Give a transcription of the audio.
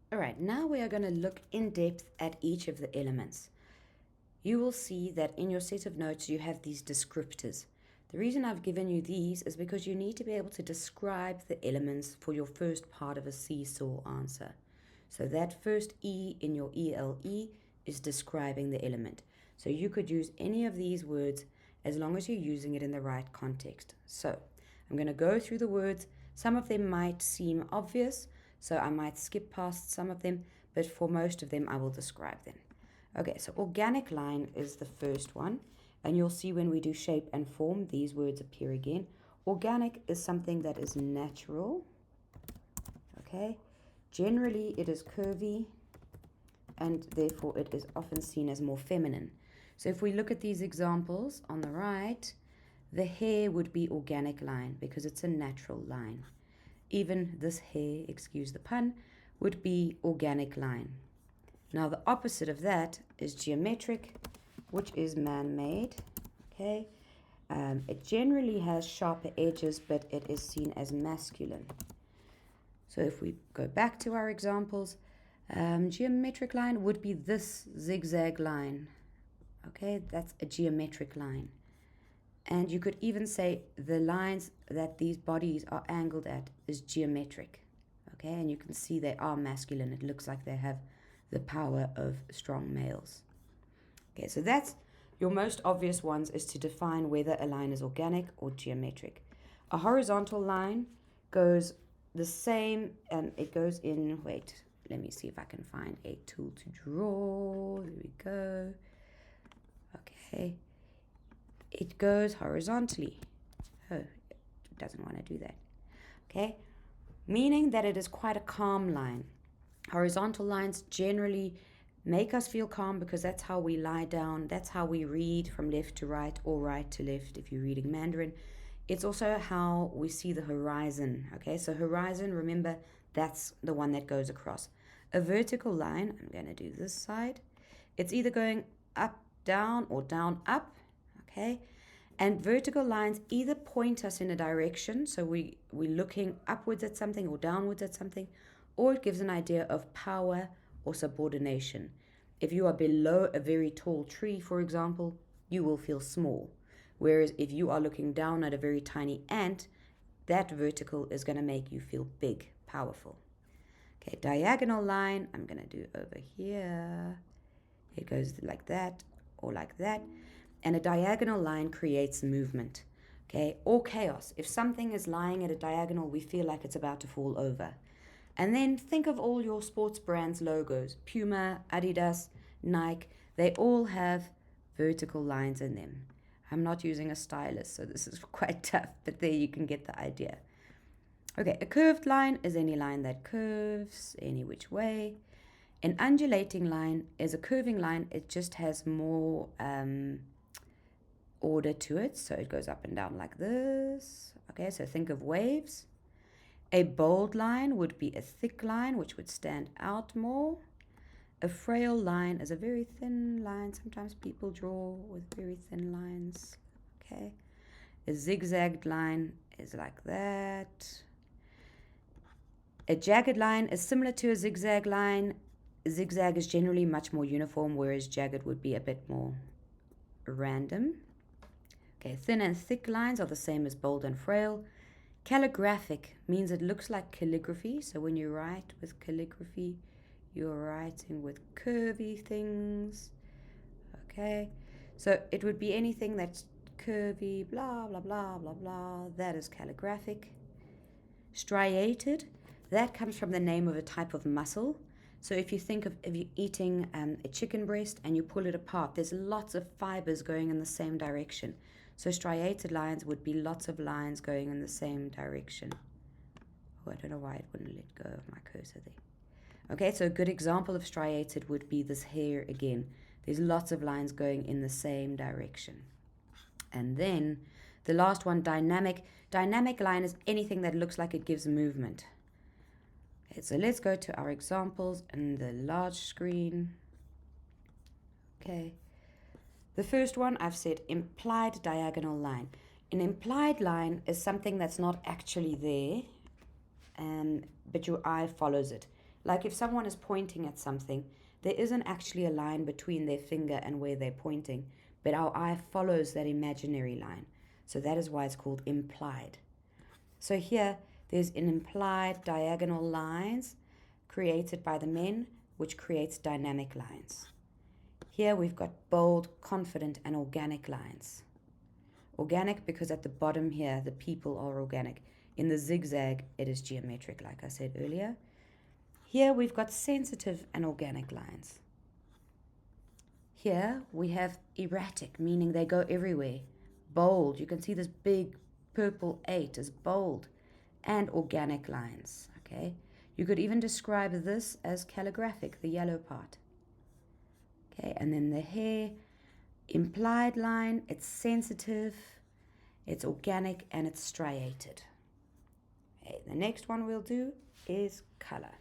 All right, now we are going to look in depth at each of the elements. You will see that in your set of notes you have these descriptors. The reason I've given you these is because you need to be able to describe the elements for your first part of a seesaw answer. So that first E in your ELE is describing the element. So you could use any of these words as long as you're using it in the right context. So I'm going to go through the words. Some of them might seem obvious, so I might skip past some of them, but for most of them I will describe them. Okay, so organic line is the first one, and you'll see when we do shape and form, these words appear again. Organic is something that is natural, okay? Generally, it is curvy, and therefore it is often seen as more feminine. So if we look at these examples on the right, the hair would be organic line because it's a natural line. Even this hair, excuse the pun, would be organic line. Now the opposite of that is geometric, which is man-made, okay? It generally has sharper edges, but it is seen as masculine. So if we go back to our examples, geometric line would be this zigzag line, okay? That's a geometric line. And you could even say the lines that these bodies are angled at is geometric, okay? And you can see they are masculine. It looks like they have the power of strong males. Okay, so that's your most obvious ones, is to define whether a line is organic or geometric. A horizontal line goes the same, and it goes in, wait, let me see if I can find a tool to draw. There we go. Okay, it goes horizontally. Oh, it doesn't want to do that. Okay, meaning that it is quite a calm line. Horizontal lines generally make us feel calm because that's how we lie down. That's how we read from left to right or right to left if you're reading Mandarin. It's also how we see the horizon. Okay, so horizon, remember, that's the one that goes across. A vertical line, I'm going to do this side. It's either going up, down, or down, up. Okay, and vertical lines either point us in a direction, so we're looking upwards at something or downwards at something, or it gives an idea of power or subordination. If you are below a very tall tree, for example, you will feel small. Whereas if you are looking down at a very tiny ant, that vertical is going to make you feel big, powerful. Okay, diagonal line, I'm going to do over here. It goes like that or like that. And a diagonal line creates movement, okay, or chaos. If something is lying at a diagonal, we feel like it's about to fall over. And then think of all your sports brands logos. Puma, Adidas, Nike, they all have vertical lines in them. I'm not using a stylus, so this is quite tough, but there you can get the idea. Okay, a curved line is any line that curves any which way. An undulating line is a curving line. It just has more order to it, so it goes up and down like this. Okay, so think of waves. A bold line would be a thick line, which would stand out more. A frail line is a very thin line. Sometimes people draw with very thin lines. Okay. A zigzagged line is like that. A jagged line is similar to a zigzag line. Zigzag is generally much more uniform, whereas jagged would be a bit more random. Okay, thin and thick lines are the same as bold and frail. Calligraphic means it looks like calligraphy. So when you write with calligraphy, you're writing with curvy things. Okay, so it would be anything that's curvy, blah, blah, blah, blah, blah. That is calligraphic. Striated, that comes from the name of a type of mussel. So if you think of if you're eating a chicken breast and you pull it apart, there's lots of fibers going in the same direction. So striated lines would be lots of lines going in the same direction. Oh, I don't know why it wouldn't let go of my cursor there. Okay, so a good example of striated would be this hair again. There's lots of lines going in the same direction. And then the last one, dynamic. Dynamic line is anything that looks like it gives movement. Okay, so let's go to our examples in the large screen. Okay. The first one I've said implied diagonal line. An implied line is something that's not actually there, but your eye follows it. Like if someone is pointing at something, there isn't actually a line between their finger and where they're pointing, but our eye follows that imaginary line. So that is why it's called implied. So here, there's an implied diagonal lines created by the men, which creates dynamic lines. Here we've got bold, confident, and organic lines. Organic because at the bottom here, the people are organic. In the zigzag, it is geometric, like I said earlier. Here we've got sensitive and organic lines. Here we have erratic, meaning they go everywhere. Bold, you can see this big purple 8 is bold. And organic lines, okay? You could even describe this as calligraphic, the yellow part. Okay, and then the hair, implied line, it's sensitive, it's organic, and it's striated. Okay, the next one we'll do is color.